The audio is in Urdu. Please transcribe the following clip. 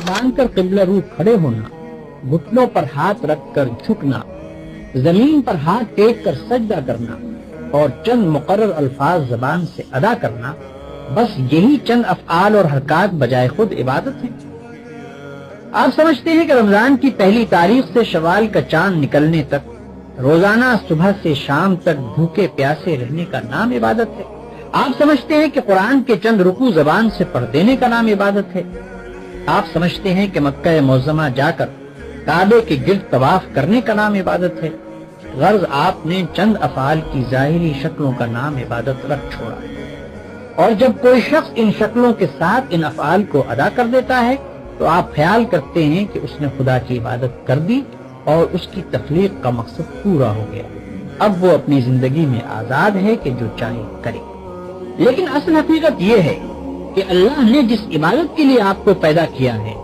باندھ کر قبلہ رو کھڑے ہونا، گھٹنوں پر ہاتھ رکھ کر جھکنا، زمین پر ہاتھ ٹیک کر سجدہ کرنا اور چند مقرر الفاظ زبان سے ادا کرنا، بس یہی چند افعال اور حرکات بجائے خود عبادت ہیں۔ آپ سمجھتے ہیں کہ رمضان کی پہلی تاریخ سے شوال کا چاند نکلنے تک روزانہ صبح سے شام تک بھوکے پیاسے رہنے کا نام عبادت ہے؟ آپ سمجھتے ہیں کہ قرآن کے چند رکوع زبان سے پڑھ دینے کا نام عبادت ہے؟ آپ سمجھتے ہیں کہ مکہ معظمہ جا کر کعبے کے گرد طواف کرنے کا نام عبادت ہے؟ غرض آپ نے چند افعال کی ظاہری شکلوں کا نام عبادت رکھ چھوڑا ہے، اور جب کوئی شخص ان شکلوں کے ساتھ ان افعال کو ادا کر دیتا ہے تو آپ خیال کرتے ہیں کہ اس نے خدا کی عبادت کر دی اور اس کی تخلیق کا مقصد پورا ہو گیا، اب وہ اپنی زندگی میں آزاد ہے کہ جو چاہے کرے۔ لیکن اصل حقیقت یہ ہے کہ اللہ نے جس عبادت کے لیے آپ کو پیدا کیا ہے